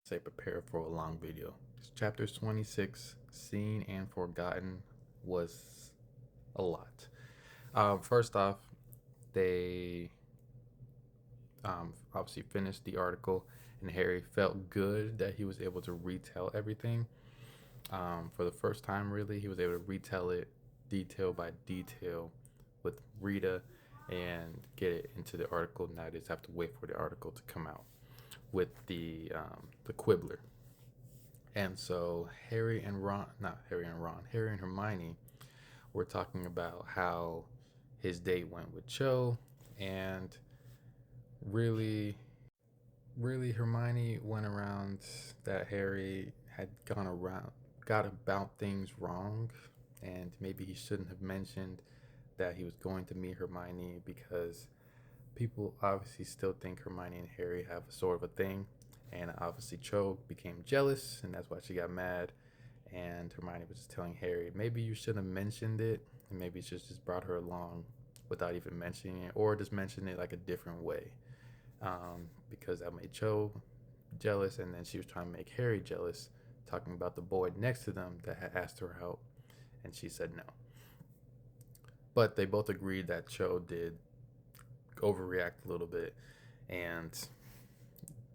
say prepare for a long video. Chapters 26, Seen and Forgotten, was a lot. First off, they obviously finished the article, and Harry felt good that he was able to retell everything. For the first time, really, he was able to retell it detail by detail with Rita and get it into the article. Now I just have to wait for the article to come out with the Quibbler. And so Harry and Hermione were talking about how his date went with Cho, and really, really, Hermione went around that Harry had got about things wrong, and maybe he shouldn't have mentioned that he was going to meet Hermione because people obviously still think Hermione and Harry have a sort of a thing, and obviously Cho became jealous, and that's why she got mad. And Hermione was just telling Harry, maybe you should have mentioned it, and maybe you should have just brought her along without even mentioning it, or just mention it like a different way, because that made Cho jealous, and then she was trying to make Harry jealous, talking about the boy next to them that had asked her out, and she said no. But they both agreed that Cho did overreact a little bit and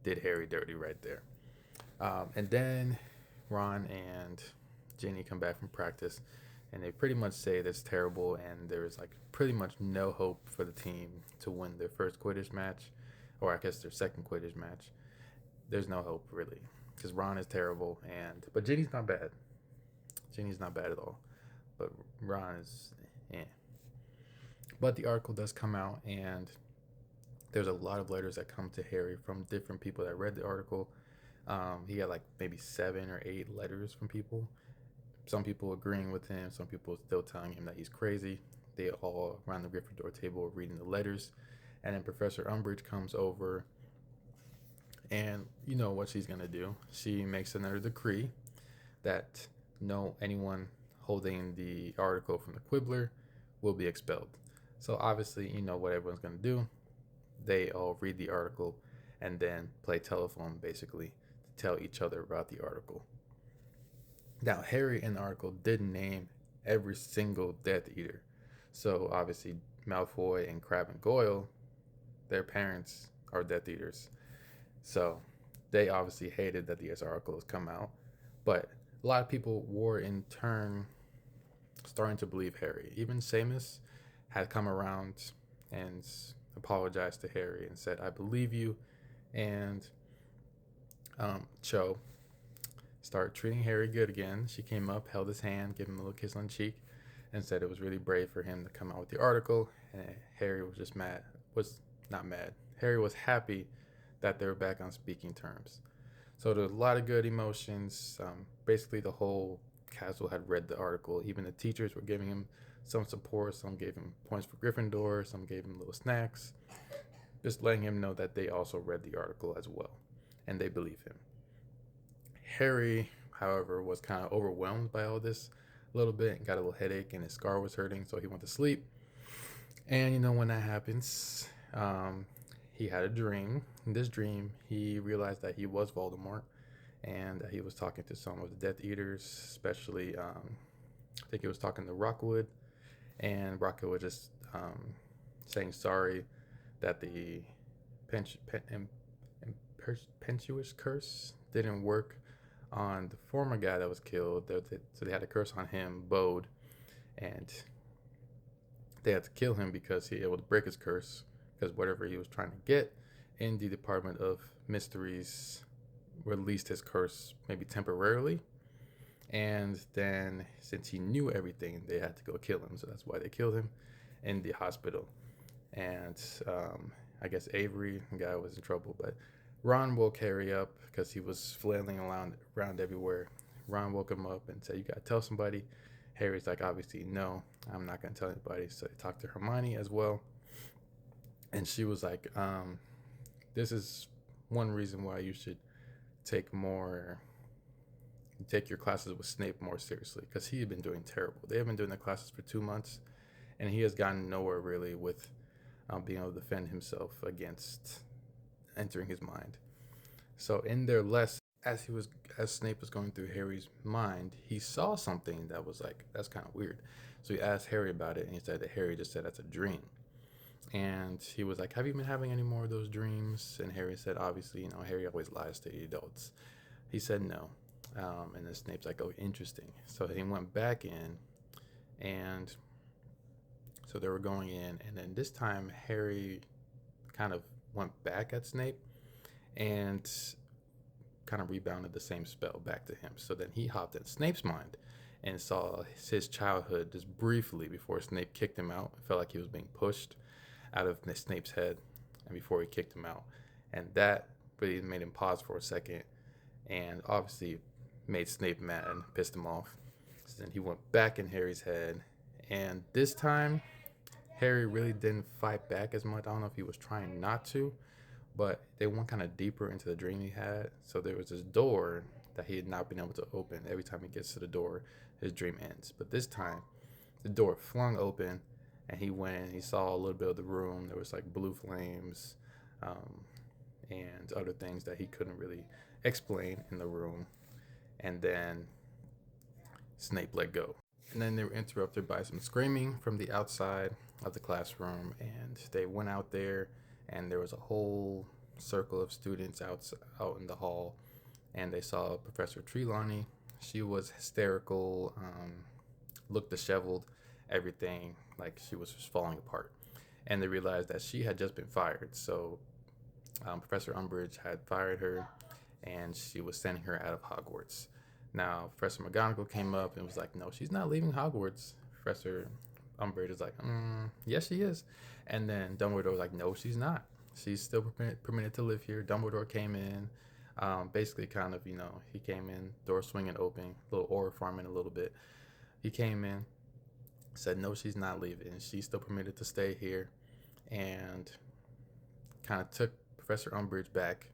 did Harry dirty right there. And then Ron and Ginny come back from practice, and they pretty much say that's terrible, and there's like pretty much no hope for the team to win their first Quidditch match, or I guess their second Quidditch match. There's no hope really, because Ron is terrible, but Ginny's not bad. Ginny's not bad at all, but Ron is, eh. But the article does come out, and there's a lot of letters that come to Harry from different people that read the article. He got like maybe 7 or 8 letters from people. Some people agreeing with him, some people still telling him that he's crazy. They all around the Gryffindor table are reading the letters, and then Professor Umbridge comes over, and you know what she's gonna do. She makes another decree that no anyone holding the article from the Quibbler will be expelled. So obviously, you know what everyone's gonna do. They all read the article and then play telephone basically to tell each other about the article. Now, Harry in the article did name every single Death Eater. So obviously, Malfoy and Crabbe and Goyle, their parents are Death Eaters. So they obviously hated that this article has come out. But a lot of people were in turn starting to believe Harry. Even Seamus had come around and apologized to Harry and said, I believe you. And Cho started treating Harry good again. She came up, held his hand, gave him a little kiss on the cheek, and said it was really brave for him to come out with the article. And Harry was just mad. Was not mad. Harry was happy that they were back on speaking terms. So there's a lot of good emotions. Basically, the whole castle had read the article. Even the teachers were giving him some support. Some gave him points for Gryffindor. Some gave him little snacks. Just letting him know that they also read the article as well. And they believe him. Harry, however, was kind of overwhelmed by all this a little bit and got a little headache, and his scar was hurting, so he went to sleep. And you know, when that happens, he had a dream. In this dream, he realized that he was Voldemort, and that he was talking to some of the Death Eaters, especially, I think he was talking to Rockwood, and Rockwood was just saying sorry that the impetuous curse didn't work on the former guy that was killed. So they had a curse on him, Bode, and they had to kill him because he was able to break his curse, because whatever he was trying to get in the Department of Mysteries released his curse maybe temporarily. And then since he knew everything, they had to go kill him. So that's why they killed him in the hospital. And I guess Avery, the guy, was in trouble, but Ron woke Harry up because he was flailing around everywhere. Ron woke him up and said, "You gotta tell somebody." Harry's like, "Obviously, no, I'm not gonna tell anybody." So he talked to Hermione as well, and she was like, "This is one reason why you should take your classes with Snape more seriously, because he had been doing terrible. They have been doing the classes for 2 months, and he has gotten nowhere really with being able to defend himself against entering his mind. So in their lesson, as he was as Snape was going through Harry's mind, he saw something that was like, that's kind of weird. So he asked Harry about it, and he said that Harry just said that's a dream. And he was like, "Have you been having any more of those dreams?" And Harry said, "Obviously, Harry always lies to the adults." He said no. And then Snape's like, "Oh, interesting." So he went back in, and so they were going in, and then this time Harry kind of went back at Snape and kind of rebounded the same spell back to him. So then he hopped in Snape's mind and saw his childhood just briefly before Snape kicked him out. It felt like he was being pushed out of Snape's head, and before he kicked him out. And that really made him pause for a second, and obviously made Snape mad, pissed him off. So then he went back in Harry's head, and this time Harry really didn't fight back as much. I don't know if he was trying not to, but they went kind of deeper into the dream he had. So there was this door that he had not been able to open. Every time he gets to the door, his dream ends. But this time, the door flung open, and he went and he saw a little bit of the room. There was like blue flames, um, and other things that he couldn't really explain in the room. And then Snape let go. And then they were interrupted by some screaming from the outside of the classroom, and they went out there, and there was a whole circle of students out in the hall, and they saw Professor Trelawney. She was hysterical, looked disheveled, everything like she was just falling apart. And they realized that she had just been fired. So Professor Umbridge had fired her, and she was sending her out of Hogwarts. Now, Professor McGonagall came up and was like, "No, she's not leaving Hogwarts." Professor Umbridge is like, "Yes, she is." And then Dumbledore was like, "No, she's not. She's still permitted to live here." Dumbledore came in, basically, kind of, he came in, door swinging open, little aura farming a little bit. He came in, said, "No, she's not leaving. She's still permitted to stay here," and kind of took Professor Umbridge back.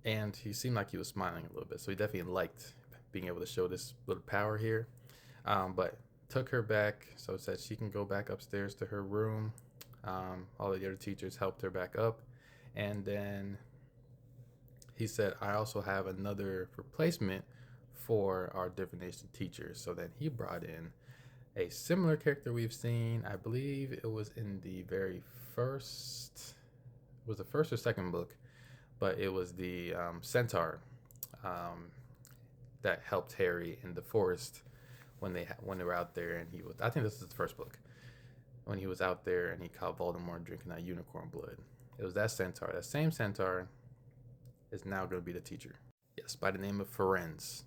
And he seemed like he was smiling a little bit, so he definitely liked being able to show this little power here. But took her back, so said she can go back upstairs to her room. All the other teachers helped her back up, and then he said, "I also have another replacement for our divination teachers." So then he brought in a similar character we've seen. I believe it was in the very first, was the first or second book, but it was the centaur um, that helped Harry in the forest when they were out there, and he was, I think this is the first book, when he was out there and he caught Voldemort drinking that unicorn blood. It was that centaur. That same centaur is now going to be the teacher. Yes, by the name of Firenze.